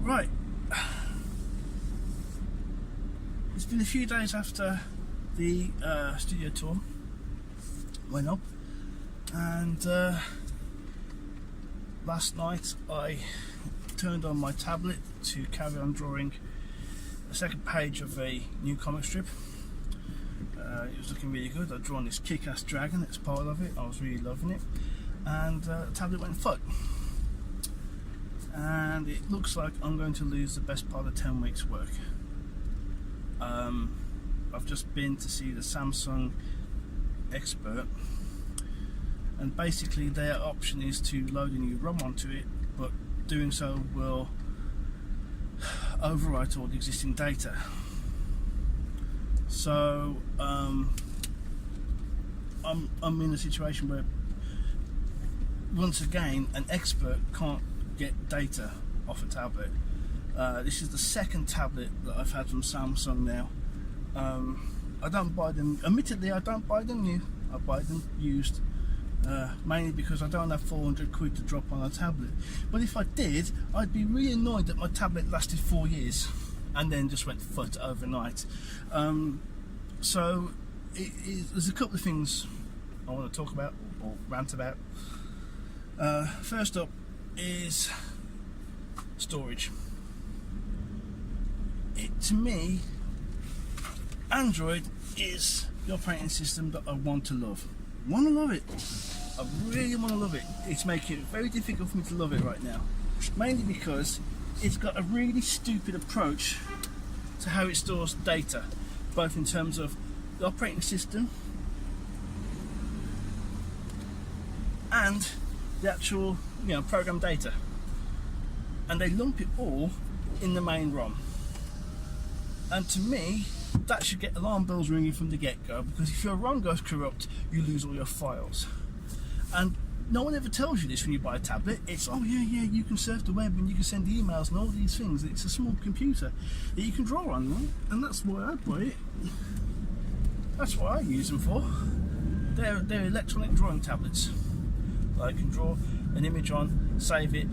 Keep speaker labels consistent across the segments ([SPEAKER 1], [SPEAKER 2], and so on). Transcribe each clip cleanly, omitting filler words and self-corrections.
[SPEAKER 1] Right, it's been a few days after the studio tour went up, and last night I turned on my tablet to carry on drawing the second page of a new comic strip. It was looking really good. I'd drawn this kick-ass dragon, it's part of it. I was really loving it, and the tablet went fuck, and it looks like I'm going to lose the best part of 10 weeks work. I've just been to see the Samsung expert, and basically their option is to load a new ROM onto it, but doing so will overwrite all the existing data. So I'm in a situation where once again an expert can't get data off a tablet. This is the second tablet that I've had from Samsung now. I don't buy them, admittedly I don't buy them new, I buy them used, mainly because I don't have 400 quid to drop on a tablet. But if I did, I'd be really annoyed that my tablet lasted 4 years and then just went foot overnight. So there's a couple of things I want to talk about or rant about. First up is storage. To me, Android is the operating system that I want to love. I want to love it. I really want to love it. It's making it very difficult for me to love it right now, mainly because it's got a really stupid approach to how it stores data, both in terms of the operating system and the actual, program data, and they lump it all in the main ROM. And to me, that should get alarm bells ringing from the get-go, because if your ROM goes corrupt, you lose all your files. And no one ever tells you this when you buy a tablet. It's, oh yeah, you can surf the web and you can send emails and all these things. It's a small computer that you can draw on, right? And that's why I buy it. That's what I use them for. They're electronic drawing tablets that I can draw an image on, save it,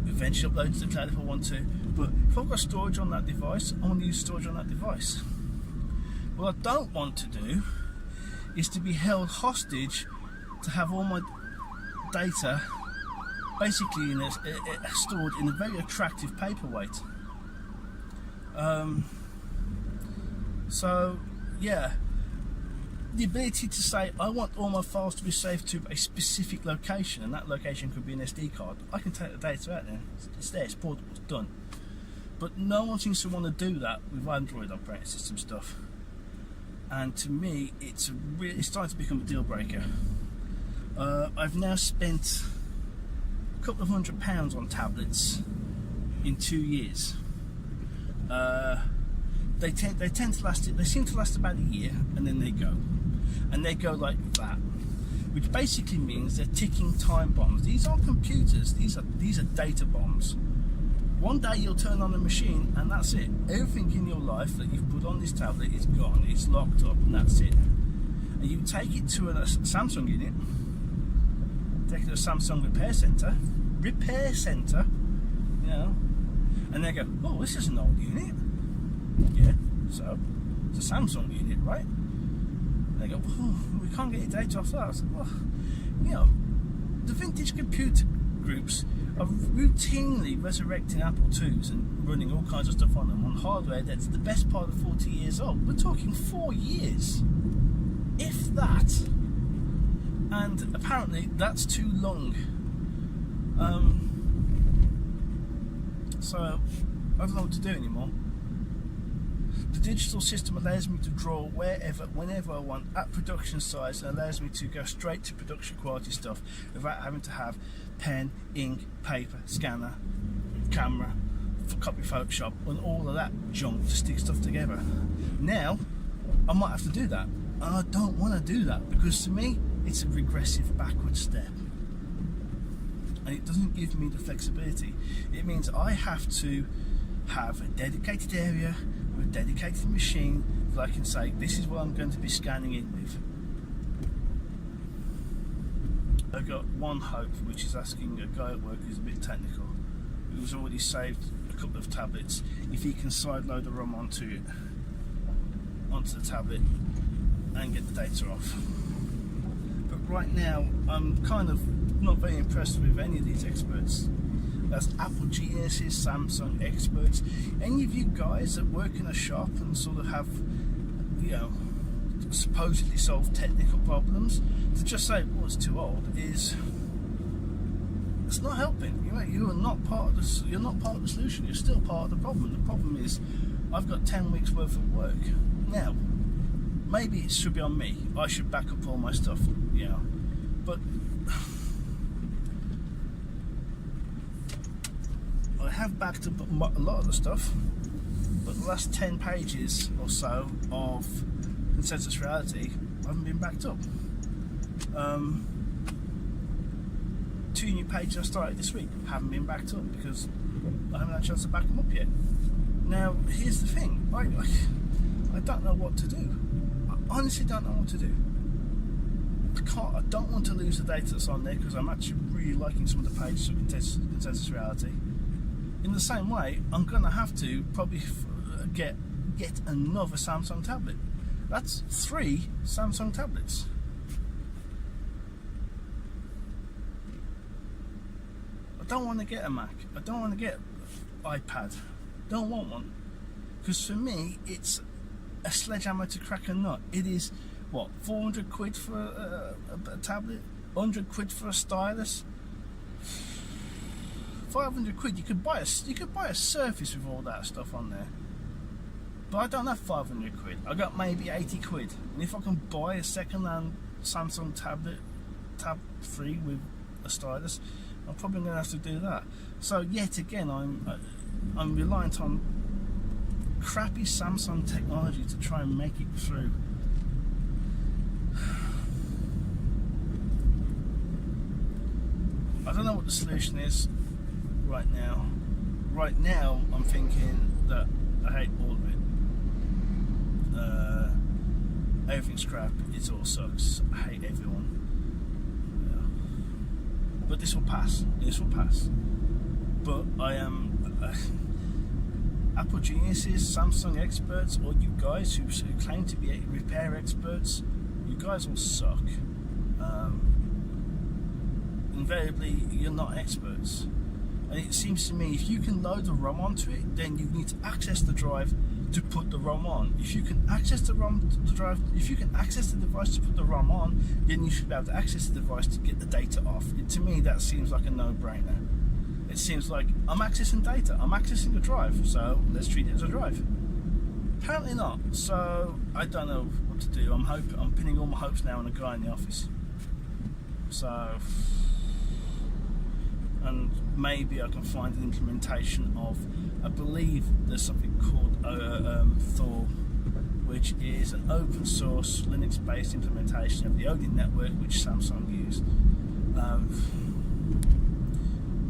[SPEAKER 1] eventually upload to the cloud if I want to. But if I've got storage on that device, I want to use storage on that device. What I don't want to do is to be held hostage to have all my data basically stored in a very attractive paperweight. So yeah, the ability to say I want all my files to be saved to a specific location, and that location could be an SD card. I can take the data out there. It's there, it's portable, it's done. But no one seems to want to do that with Android operating system stuff. And to me, it's starting to become a deal breaker. I've now spent a couple of £100 on tablets in 2 years. They tend to last. They seem to last about a year, and then they go, and they go like that, which basically means they're ticking time bombs. These aren't computers. These are data bombs. One day you'll turn on the machine and that's it. Everything in your life that you've put on this tablet is gone. It's locked up and that's it. And you take it to a Samsung unit, take it to a Samsung repair centre, and they go, oh, this is an old unit. Yeah, so it's a Samsung unit, right? And they go, oh, we can't get your data off that. I said, well, the vintage computer groups are routinely resurrecting Apple IIs and running all kinds of stuff on them on hardware that's the best part of 40 years old. We're talking 4 years, if that. And apparently that's too long. So I don't know what to do anymore. The digital system allows me to draw wherever, whenever I want, at production size, and allows me to go straight to production quality stuff without having to have pen, ink, paper, scanner, camera, copy Photoshop, and all of that junk to stick stuff together. Now, I might have to do that, and I don't want to do that, because to me, it's a regressive backward step. And it doesn't give me the flexibility. It means I have to have a dedicated area, a dedicated machine that I can say, this is what I'm going to be scanning in with. I've got one hope, which is asking a guy at work who's a bit technical, who's already saved a couple of tablets if you can sideload the ROM onto the tablet and get the data off. But right now I'm kind of not very impressed with any of these experts. That's Apple geniuses, Samsung experts. Any of you guys that work in a shop and sort of have, you know, supposedly solve technical problems, to just say, well, it's too old, it's not helping. You are not part of the. You're not part of the solution. You're still part of the problem. The problem is, I've got 10 weeks worth of work now. Maybe it should be on me. I should back up all my stuff, but I have backed up a lot of the stuff. But the last 10 pages or so of Consensus Reality haven't been backed up. 2 new pages I started this week haven't been backed up because I haven't had a chance to back them up yet. Now, here's the thing, I don't know what to do. I honestly don't know what to do. I don't want to lose the data that's on there because I'm actually really liking some of the pages of Consensus Reality. In the same way, I'm going to have to probably get another Samsung tablet. That's 3 Samsung tablets. I don't want to get a Mac. I don't want to get an iPad. Don't want one. Because for me, it's a sledgehammer to crack a nut. It is, what, 400 quid for a tablet? 100 quid for a stylus? 500 quid. You could buy a Surface with all that stuff on there. But I don't have 500 quid. I got maybe 80 quid. And if I can buy a second-hand Samsung tablet, Tab 3 with a stylus, I'm probably going to have to do that. So yet again, I'm reliant on crappy Samsung technology to try and make it through. I don't know what the solution is right now. Right now, I'm thinking that I hate all of it. Everything's crap. It all sucks. I hate everyone. Yeah. But this will pass. This will pass. But I am Apple geniuses, Samsung experts, or you guys who claim to be repair experts. You guys all suck. Invariably, you're not experts. And it seems to me, if you can load the ROM onto it, then you need to access the drive to put the ROM on. If you can access the if you can access the device to put the ROM on, then you should be able to access the device to get the data off. To me, that seems like a no-brainer. It seems like I'm accessing data, I'm accessing a drive, so let's treat it as a drive. Apparently not. So I don't know what to do. I'm pinning all my hopes now on a guy in the office. So. And maybe I can find an implementation of, I believe there's something called Thor, which is an open source Linux based implementation of the Odin network, which Samsung used.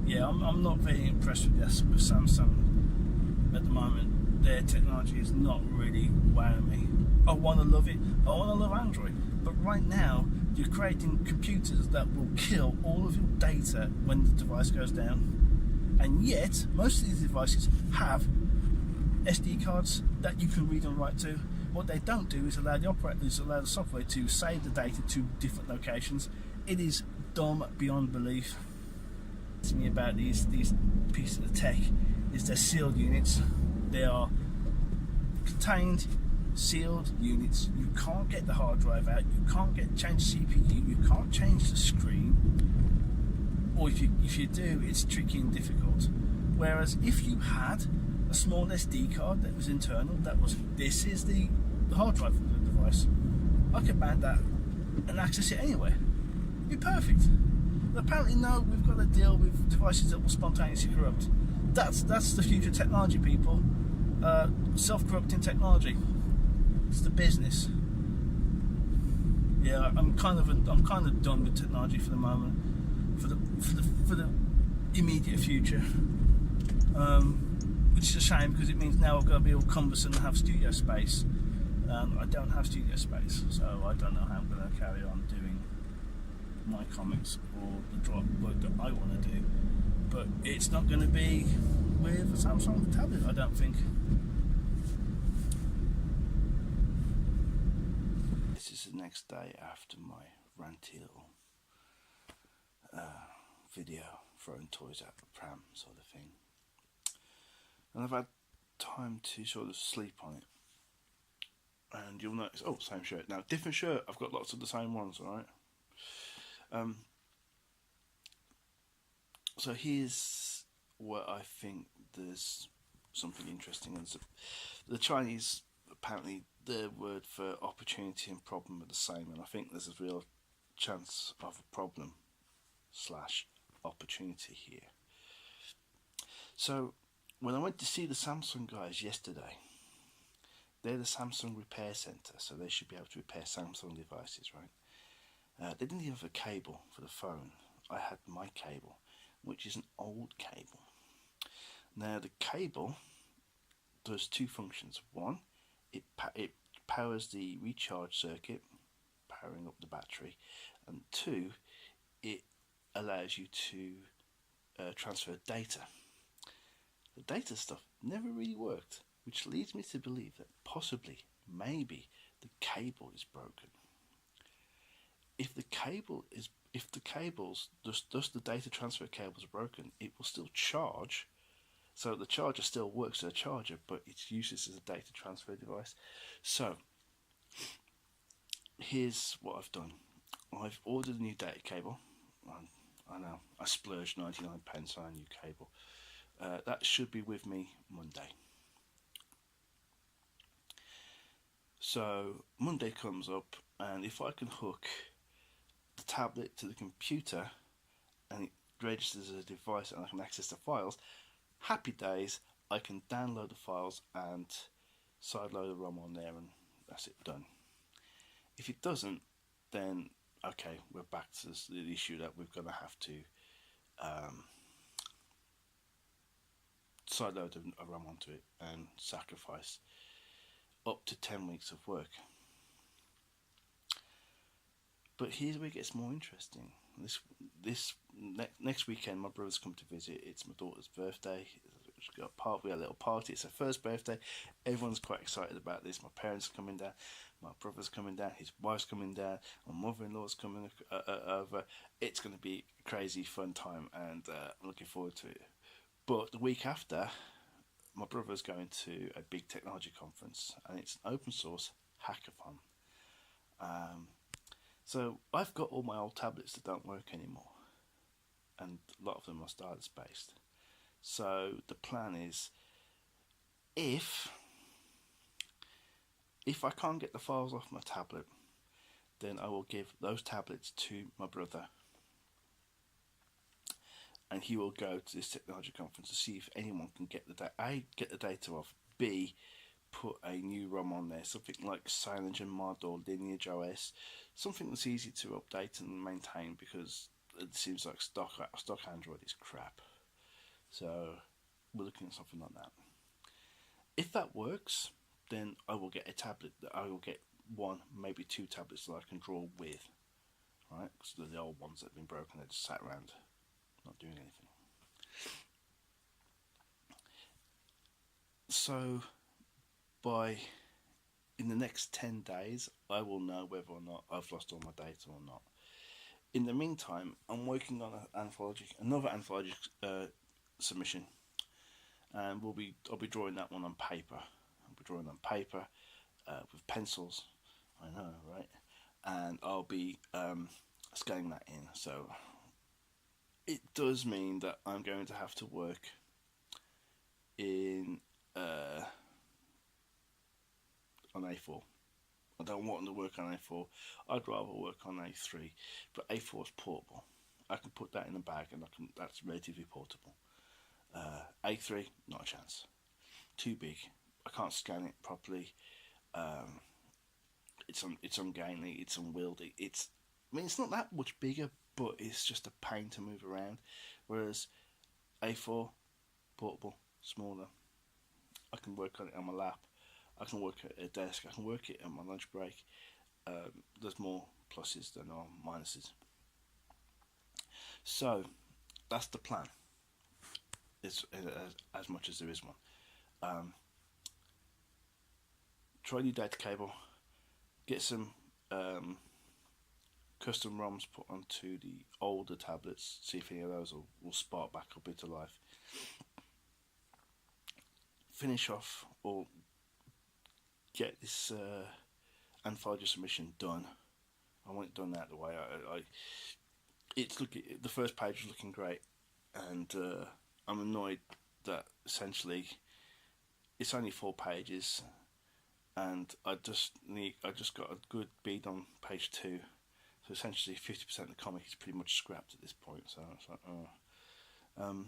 [SPEAKER 1] Yeah, I'm not very impressed with Samsung at the moment. Their technology is not really wowing me. I want to love it, I want to love Android, but right now you're creating computers that will kill all of your data when the device goes down. And yet, most of these devices have SD cards that you can read and write to. What they don't do is allow the software to save the data to different locations. It is dumb beyond belief. To me about these pieces of tech is they're sealed units. They are contained, sealed units. You can't get the hard drive out, you can't change the CPU, you can't change the screen, or if you do, it's tricky and difficult. Whereas if you had a small SD card that was internal, this is the hard drive of the device, I could mount that and access it anywhere. It'd be perfect. But apparently no, we've got to deal with devices that will spontaneously corrupt. That's the future technology, people. Self-corrupting technology. It's the business. Yeah, I'm kind of done with technology for the moment, for the immediate future. Which is a shame because it means now I've got to be all cumbersome and have studio space. I don't have studio space, so I don't know how I'm going to carry on doing my comics or the work that I want to do. But it's not going to be with a Samsung tablet, I don't think. This is the next day after my ranty little video, throwing toys out the pram sort of thing. And I've had time to sort of sleep on it. And you'll notice, oh, same shirt. Now, different shirt, I've got lots of the same ones, alright? So here's where I think there's something interesting. And the Chinese, apparently, their word for opportunity and problem are the same, and I think there's a real chance of a problem / opportunity here. So when I went to see the Samsung guys yesterday, they're the Samsung repair centre, so they should be able to repair Samsung devices, right? They didn't even have a cable for the phone. I had my cable, which is an old cable. Now the cable does two functions. One, it powers the recharge circuit, powering up the battery, and two, it allows you to transfer data. The data stuff never really worked, which leads me to believe that possibly, maybe, the cable is broken. If the cables, thus the data transfer cables are broken, it will still charge. So the charger still works as a charger, but it's useless as a data transfer device. So here's what I've done. I've ordered a new data cable. I know, I splurged 99 pence on a new cable. That should be with me Monday. So Monday comes up, and if I can hook the tablet to the computer and it registers as a device and I can access the files, happy days, I can download the files and sideload the ROM on there, and that's it, done. If it doesn't, then okay, we're back to the issue that we're going to have to sideload a ROM onto it and sacrifice up to 10 weeks of work. But here's where it gets more interesting. Next weekend, my brother's come to visit. It's my daughter's birthday. We had a little party. It's her first birthday. Everyone's quite excited about this. My parents are coming down. My brother's coming down. His wife's coming down. My mother-in-law's coming over. It's going to be a crazy fun time, and I'm looking forward to it. But the week after, my brother's going to a big technology conference, and it's an open source hackathon. So I've got all my old tablets that don't work anymore, and a lot of them are stylus based. So the plan is, if I can't get the files off my tablet, then I will give those tablets to my brother, and he will go to this technology conference to see if anyone can get the data off, B, put a new ROM on there, something like CyanogenMod or Lineage OS, something that's easy to update and maintain, because it seems like stock Android is crap. So we're looking at something like that. If that works, then I will get a tablet. I will get one, maybe two tablets that I can draw with, right? Because they're the old ones that have been broken. They just sat around, not doing anything. So in the next 10 days, I will know whether or not I've lost all my data or not. In the meantime, I'm working on another anthology submission, and I'll be drawing that one on paper. I'll be drawing on paper with pencils. I know, right? And I'll be scaling that in. So it does mean that I'm going to have to work in on A4. I don't want to work on A4. I'd rather work on A3, but A4 is portable. I can put that in a bag, and that's relatively portable. A3, not a chance. Too big. I can't scan it properly. It's ungainly. It's unwieldy. It's not that much bigger, but it's just a pain to move around. Whereas A4, portable, smaller. I can work on it on my lap. I can work at a desk. I can work it at my lunch break. There's more pluses than minuses. So that's the plan. as much as there is one. Try new data cable, get some custom ROMs put onto the older tablets, see if any of those will spark back up into life. Finish off or get this anthology submission done. I want it done out of the way. The first page is looking great, and I'm annoyed that essentially it's only 4 pages, and I just got a good bead on page 2. So essentially 50% of the comic is pretty much scrapped at this point. So it's like, oh.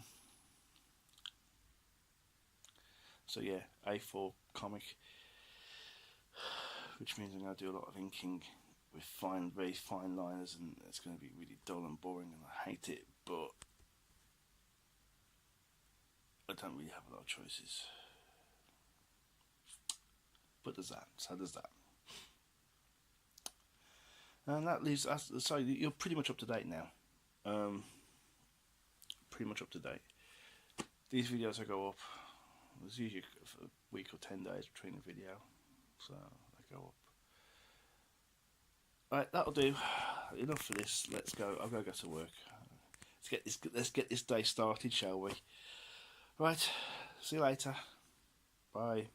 [SPEAKER 1] So yeah, A4 comic, which means I'm going to do a lot of inking with very fine liners, and it's going to be really dull and boring, and I hate it, but I don't really have a lot of choices. But there's that, so there's that. And that leaves us, so you're pretty much up to date now. Pretty much up to date. These videos I go up, there's usually a week or 10 days between a video, so they go up. Right, that'll do. Enough for this. Let's go. I've got to go to work. Let's get this day started, shall we? Right. See you later. Bye.